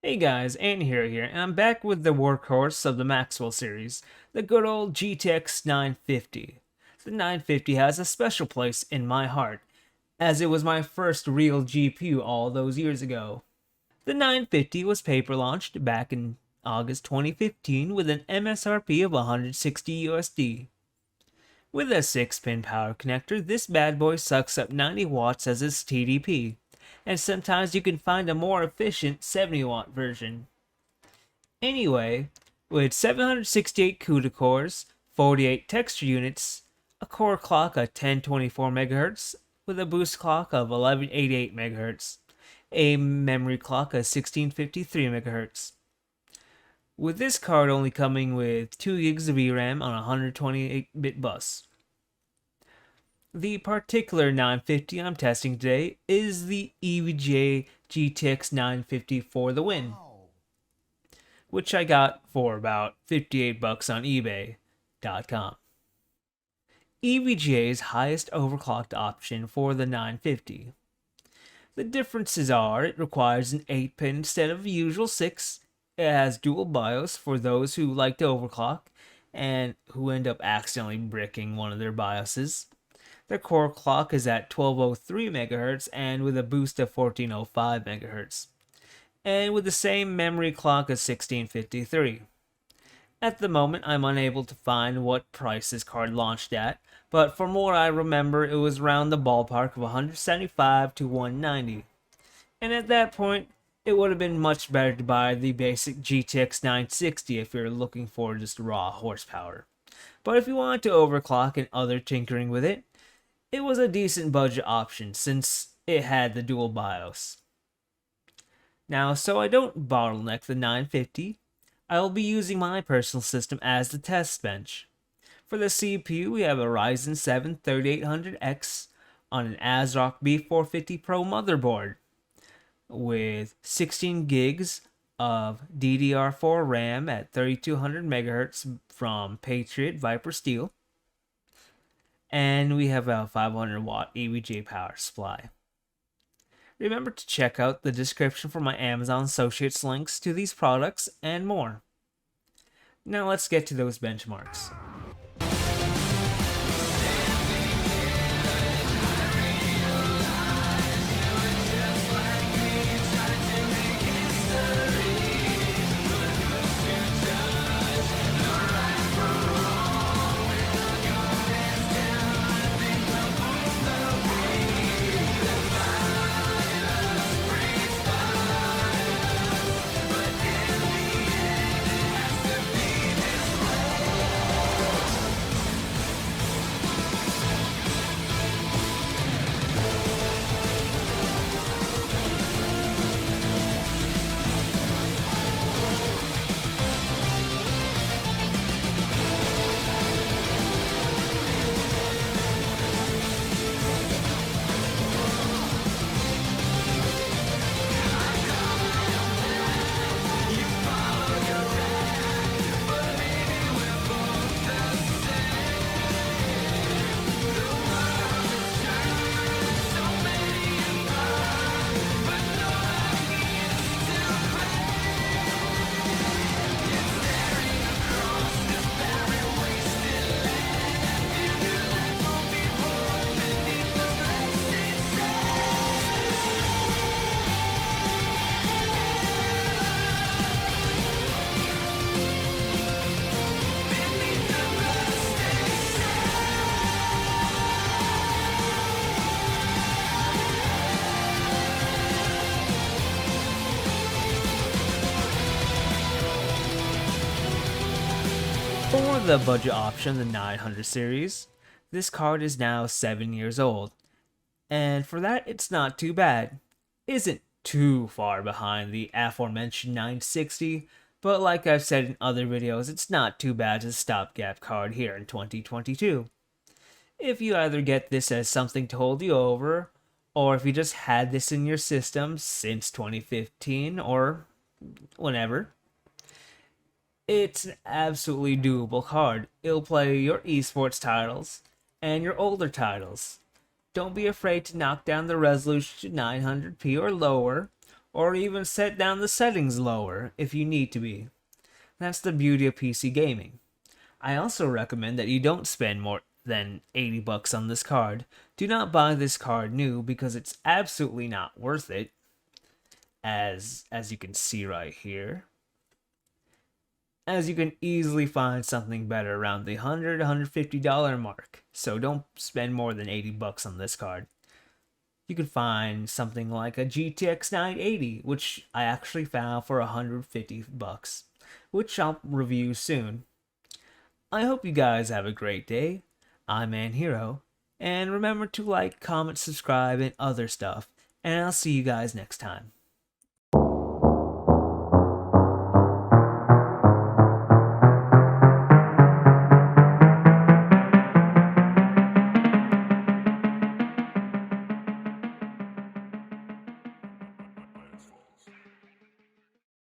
Hey guys, Ant here, and I'm back with the workhorse of the Maxwell series, the good old GTX 950. The 950 has a special place in my heart, as it was my first real GPU all those years ago. The 950 was paper launched back in August 2015 with an MSRP of 160 USD. With a 6-pin power connector, this bad boy sucks up 90 watts as its TDP, and sometimes you can find a more efficient 70-watt version. Anyway, with 768 CUDA cores, 48 texture units, a core clock of 1024 MHz with a boost clock of 1188 MHz, a memory clock of 1653 MHz. With this card only coming with 2 gigs of VRAM on a 128-bit bus. The particular 950 I'm testing today is the EVGA GTX 950 for the win, which I got for about 58 bucks on eBay.com. EVGA's highest overclocked option for the 950. The differences are it requires an 8-pin instead of the usual 6, it has dual BIOS for those who like to overclock and who end up accidentally bricking one of their BIOSes. Their core clock is at 1203 MHz and with a boost of 1405 MHz, and with the same memory clock as 1653. At the moment, I'm unable to find what price this card launched at, but from what I remember, it was around the ballpark of 175 to 190. And at that point, it would have been much better to buy the basic GTX 960 if you're looking for just raw horsepower. But if you wanted to overclock and other tinkering with it, it was a decent budget option since it had the dual BIOS. Now, so I don't bottleneck the 950, I will be using my personal system as the test bench. For the CPU, we have a Ryzen 7 3800X on an ASRock B450 Pro motherboard with 16 gigs of DDR4 RAM at 3200 MHz from Patriot Viper Steel. And we have a 500 watt EVGA power supply. Remember to check out the description for my Amazon Associates links to these products and more. Now let's get to those benchmarks. For the budget option, the 900 series, this card is now 7 years old, and for that it's not too bad. Isn't too far behind the aforementioned 960, but like I've said in other videos, it's not too bad as a stopgap card here in 2022. If you either get this as something to hold you over, or if you just had this in your system since 2015 or whenever, it's an absolutely doable card. It'll play your esports titles and your older titles. Don't be afraid to knock down the resolution to 900p or lower, or even set down the settings lower if you need to be. That's the beauty of PC gaming. I also recommend that you don't spend more than 80 bucks on this card. Do not buy this card new because it's absolutely not worth it. As you can see right here. As you can easily find something better around the $100-$150 mark. So don't spend more than 80 bucks on this card. You can find something like a GTX 980, which I actually found for 150 bucks, which I'll review soon. I hope you guys have a great day. I'm ManHero, and remember to like, comment, subscribe, and other stuff, and I'll see you guys next time.